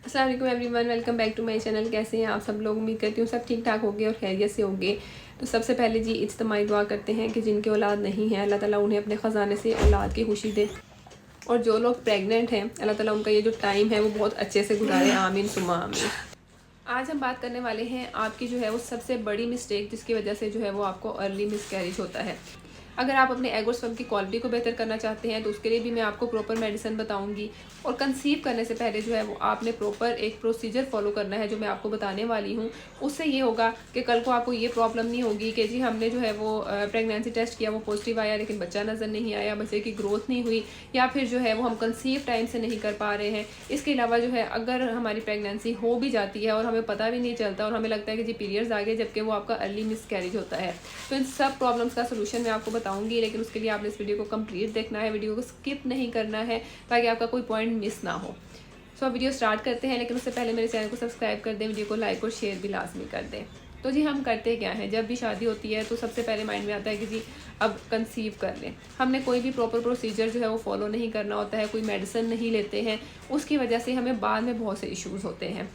अस्सलाम वालेकुम everyone, welcome back to my channel. कैसे हैं आप सब लोग? उम्मीद करती हूँ सब ठीक ठाक होंगे और खैरियत से होंगे। तो सबसे पहले जी इज्तिमाई दुआ करते हैं कि जिनके औलाद नहीं है अल्लाह ताला उन्हें अपने ख़जाने से औलाद की खुशी दे, और जो लोग प्रेग्नेंट हैं अल्लाह ताला उनका ये जो टाइम है वो बहुत अच्छे से गुजारे। आमीन सुम्मा आमीन। आज हम बात करने वाले हैं आपकी जो है वो सबसे बड़ी मिस्टेक जिसकी वजह से जो है वो आपको अर्ली मिसकैरेज होता है। अगर आप अपने एग और स्पर्म की क्वालिटी को बेहतर करना चाहते हैं तो उसके लिए भी मैं आपको प्रॉपर मेडिसिन बताऊंगी। और कंसीव करने से पहले जो है वो आपने प्रॉपर एक प्रोसीजर फॉलो करना है जो मैं आपको बताने वाली हूँ। उससे ये होगा कि कल को आपको ये प्रॉब्लम नहीं होगी कि जी हमने जो है वो प्रेगनेंसी टेस्ट किया, वो पॉजिटिव आया लेकिन बच्चा नज़र नहीं आया, बच्चे की ग्रोथ नहीं हुई, या फिर जो है वो हम कंसीव टाइम से नहीं कर पा रहे हैं। इसके अलावा जो है अगर हमारी प्रेगनेंसी हो भी जाती है और हमें पता भी नहीं चलता और हमें लगता है कि जी पीरियड्स आ गए जबकि वो आपका अर्ली मिसकैरेज होता है, तो इन सब प्रॉब्लम्स का सोल्यूशन मैं आपको बताऊंगी। लेकिन उसके लिए आपने इस वीडियो को कंप्लीट देखना है, वीडियो को स्किप नहीं करना है ताकि आपका कोई पॉइंट मिस ना हो। सो वीडियो स्टार्ट करते हैं, लेकिन उससे पहले मेरे चैनल को सब्सक्राइब कर दें, वीडियो को लाइक और शेयर भी लाजमी कर दें। तो जी हम करते क्या हैं, जब भी शादी होती है तो सबसे पहले माइंड में आता है कि जी अब कंसीव कर लें। हमने कोई भी प्रॉपर प्रोसीजर जो है वो फॉलो नहीं करना होता है, कोई मेडिसिन नहीं लेते हैं, उसकी वजह से हमें बाद में बहुत से इश्यूज़ होते हैं।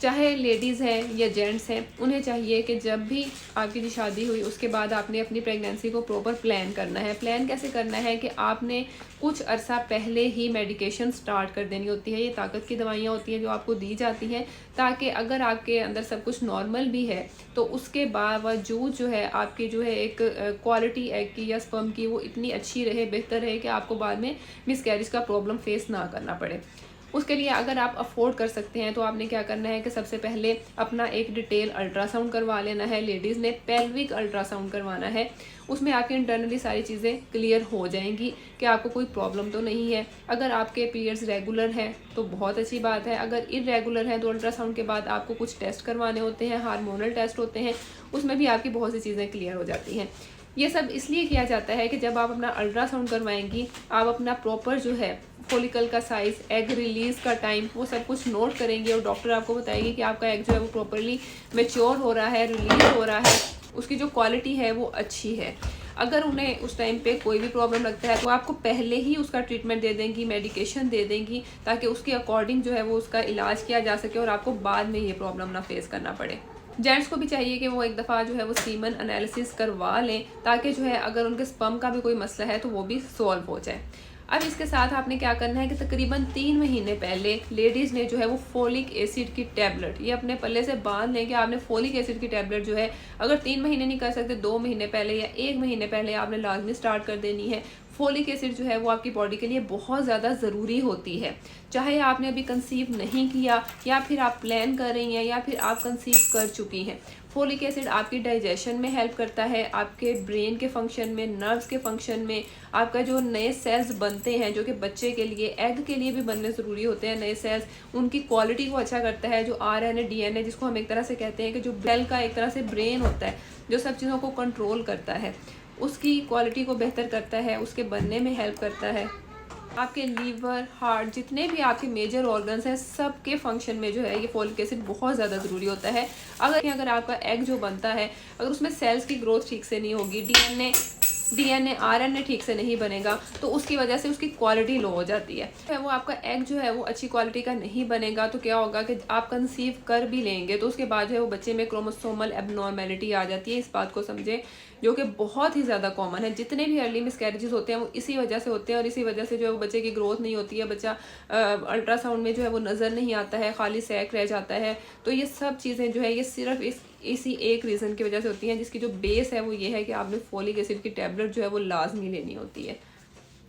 चाहे लेडीज़ हैं या जेंट्स हैं, उन्हें चाहिए कि जब भी आपकी जो शादी हुई उसके बाद आपने अपनी प्रेगनेंसी को प्रॉपर प्लान करना है। प्लान कैसे करना है कि आपने कुछ अरसा पहले ही मेडिकेशन स्टार्ट कर देनी होती है। ये ताकत की दवाइयाँ होती हैं जो आपको दी जाती हैं ताकि अगर आपके अंदर सब कुछ नॉर्मल भी है तो उसके बावजूद जो है आपकी जो है एक क्वालिटी एग की या स्पर्म की वो इतनी अच्छी रहे, बेहतर रहे कि आपको बाद में मिसकैरेज का प्रॉब्लम फेस ना करना पड़े। उसके लिए अगर आप अफोर्ड कर सकते हैं तो आपने क्या करना है कि सबसे पहले अपना एक डिटेल अल्ट्रासाउंड करवा लेना है। लेडीज़ ने पेल्विक अल्ट्रासाउंड करवाना है, उसमें आपकी इंटरनली सारी चीज़ें क्लियर हो जाएंगी कि आपको कोई प्रॉब्लम तो नहीं है। अगर आपके पीरियड्स रेगुलर हैं तो बहुत अच्छी बात है, अगर इरेगुलर हैं तो अल्ट्रासाउंड के बाद आपको कुछ टेस्ट करवाने होते हैं, हार्मोनल टेस्ट होते हैं, उसमें भी आपकी बहुत सी चीज़ें क्लियर हो जाती हैं। ये सब इसलिए किया जाता है कि जब आप अपना अल्ट्रासाउंड करवाएंगी आप अपना प्रॉपर जो है फॉलिकल का साइज़, एग रिलीज़ का टाइम, वो सब कुछ नोट करेंगे और डॉक्टर आपको बताएगी कि आपका एग जो है वो प्रॉपरली मैच्योर हो रहा है, रिलीज हो रहा है, उसकी जो क्वालिटी है वो अच्छी है। अगर उन्हें उस टाइम पे कोई भी प्रॉब्लम लगता है तो आपको पहले ही उसका ट्रीटमेंट दे देंगी, मेडिकेशन दे देंगी ताकि उसके अकॉर्डिंग जो है वो उसका इलाज किया जा सके और आपको बाद में ये प्रॉब्लम ना फेस करना पड़े। जेंट्स को भी चाहिए कि वो एक दफ़ा जो है वो सीमन एनालिसिस करवा लें ताकि जो है अगर उनके स्पर्म का भी कोई मसला है तो वो भी सॉल्व हो जाए। अब इसके साथ आपने क्या करना है कि तकरीबन 3 महीने पहले लेडीज़ ने जो है वो फोलिक एसिड की टैबलेट ये अपने पल्ले से बांध लें कि आपने फोलिक एसिड की टैबलेट जो है अगर 3 महीने नहीं कर सकते 2 महीने पहले या 1 महीने पहले आपने लाजमी स्टार्ट कर देनी है। फोलिक एसिड जो है वो आपकी बॉडी के लिए बहुत ज़्यादा ज़रूरी होती है, चाहे आपने अभी कंसीव नहीं किया या फिर आप प्लान कर रही हैं या फिर आप कंसीव कर चुकी हैं। फोलिक एसिड आपकी डाइजेशन में हेल्प करता है, आपके ब्रेन के फंक्शन में, नर्व्स के फंक्शन में, आपका जो नए सेल्स बनते हैं जो कि बच्चे के लिए, एग के लिए भी बनने ज़रूरी होते हैं नए सेल्स, उनकी क्वालिटी को अच्छा करता है। जो RNA DNA जिसको हम एक तरह से कहते हैं कि जो सेल का एक तरह से ब्रेन होता है जो सब चीज़ों को कंट्रोल करता है, उसकी क्वालिटी को बेहतर करता है, उसके बनने में हेल्प करता है। आपके लीवर, हार्ट, जितने भी आपके मेजर ऑर्गन्स हैं सब के फंक्शन में जो है ये फोलिक एसिड बहुत ज़्यादा ज़रूरी होता है। अगर आपका एग जो बनता है अगर उसमें सेल्स की ग्रोथ ठीक से नहीं होगी, DNA RNA ठीक से नहीं बनेगा तो उसकी वजह से उसकी क्वालिटी लो हो जाती है। वो आपका एग जो है वो अच्छी क्वालिटी का नहीं बनेगा तो क्या होगा कि आप कंसीव कर भी लेंगे तो उसके बाद जो है वो बच्चे में क्रोमोसोमल एबनॉर्मेलिटी आ जाती है। इस बात को समझें, जो कि बहुत ही ज़्यादा कॉमन है। जितने भी अर्ली मिसकैरेजेस होते हैं वो इसी वजह से होते हैं और इसी वजह से जो है वो बच्चे की ग्रोथ नहीं होती है, बच्चा अल्ट्रासाउंड में जो है वो नज़र नहीं आता है, खाली सैक रह जाता है। तो ये सब चीज़ें जो है ये सिर्फ इसी एक रीज़न की वजह से होती हैं, जिसकी जो बेस है वो ये है कि आपने फोलिक एसिड की टैबलेट जो है वो लाजमी लेनी होती है।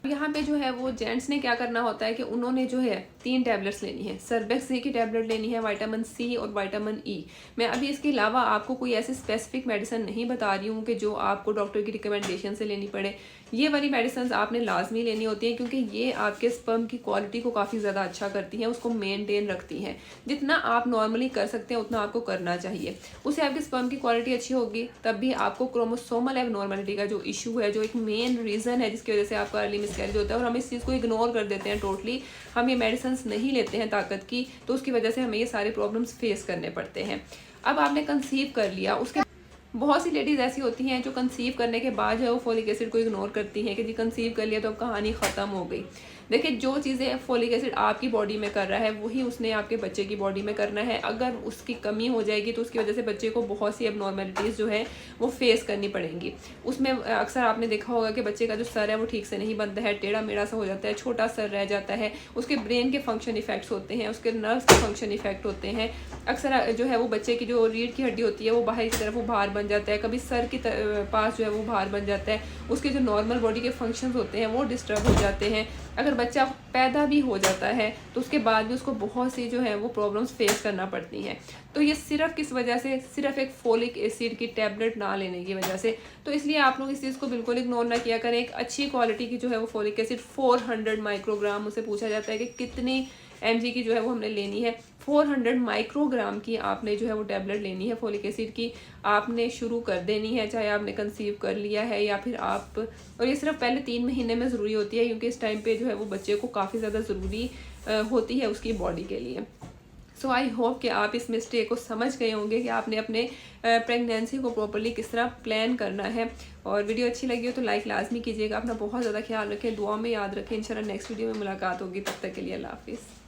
यहाँ पे जो है वो जेंट्स ने क्या करना होता है कि उन्होंने जो है 3 टैबलेट्स लेनी है। सर्बेक्स सी की टैबलेट लेनी है, विटामिन C और विटामिन E। मैं अभी इसके अलावा आपको कोई ऐसी स्पेसिफिक मेडिसिन नहीं बता रही हूँ कि जो आपको डॉक्टर की रिकमेंडेशन से लेनी पड़े। ये वाली मेडिसिन आपने लाजमी लेनी होती है क्योंकि ये आपके स्पर्म की क्वालिटी को काफ़ी ज़्यादा अच्छा करती हैं, उसको मेनटेन रखती हैं। जितना आप नॉर्मली कर सकते हैं उतना आपको करना चाहिए, उससे आपकी स्पर्म की क्वालिटी अच्छी होगी। तब भी आपको क्रोमोसोमल एबनॉर्मेलिटी का जो इशू है, जो एक मेन रीज़न है जिसकी वजह से आपका अर्ली मिसकैरेज होता है और हम इस चीज़ को इग्नोर कर देते हैं टोटली, हम ये मेडिसिन नहीं लेते हैं ताकत की, तो उसकी वजह से हमें ये सारे प्रॉब्लम्स फेस करने पड़ते हैं। अब आपने कंसीव कर लिया, उसके बहुत सी लेडीज़ ऐसी होती हैं जो कंसीव करने के बाद जो है वो फोलिक एसिड को इग्नोर करती हैं कि जी कंसीव कर लिया तो अब कहानी ख़त्म हो गई। देखिए जो चीज़ें फोलिक एसिड आपकी बॉडी में कर रहा है वही उसने आपके बच्चे की बॉडी में करना है। अगर उसकी कमी हो जाएगी तो उसकी वजह से बच्चे को बहुत सी एबनॉर्मेलिटीज़ जो है वो फेस करनी पड़ेंगी। उसमें अक्सर आपने देखा होगा कि बच्चे का जो सर है वो ठीक से नहीं बनता है, टेढ़ा मेढ़ा सा हो जाता है, छोटा सर रह जाता है, उसके ब्रेन के फंक्शन इफेक्ट्स होते हैं, उसके नर्व्स के फंक्शन इफेक्ट होते हैं। अक्सर जो है वो बच्चे की जो रीढ़ की हड्डी होती है वो बाहर की तरफ वो भार बन जाता है, कभी सर के पास जो है वो भार बन जाता है, उसके जो नॉर्मल बॉडी के फंक्शंस होते हैं वो डिस्टर्ब हो जाते हैं। अगर बच्चा पैदा भी हो जाता है तो उसके बाद भी उसको बहुत सी जो है वो प्रॉब्लम्स फेस करना पड़ती हैं। तो ये सिर्फ किस वजह से, सिर्फ एक फोलिक एसिड की टैबलेट ना लेने की वजह से। तो इसलिए आप लोग इस चीज़ को बिल्कुल इग्नोर ना किया करें। एक अच्छी क्वालिटी की जो है वो फोलिक एसिड 400 माइक्रोग्राम, उसे पूछा जाता है कि कितनी mg की जो है वो हमने लेनी है, 400 माइक्रोग्राम की आपने जो है वो टैबलेट लेनी है फोलिक एसिड की। आपने शुरू कर देनी है, चाहे आपने कंसीव कर लिया है या फिर आप, और ये सिर्फ पहले 3 महीने में ज़रूरी होती है क्योंकि इस टाइम पे जो है वो बच्चे को काफ़ी ज़्यादा ज़रूरी होती है उसकी बॉडी के लिए। सो आई होप कि आप इस मिस्टेक को समझ गए होंगे कि आपने अपने प्रेगनेंसी को प्रॉपरली किस तरह प्लान करना है। और वीडियो अच्छी लगी हो तो लाइक लाजमी कीजिएगा। अपना बहुत ज़्यादा ख्याल रखें, दुआ में याद रखें। इंशाल्लाह नेक्स्ट वीडियो में मुलाकात होगी, तब तक के लिए अल्लाह हाफिज़।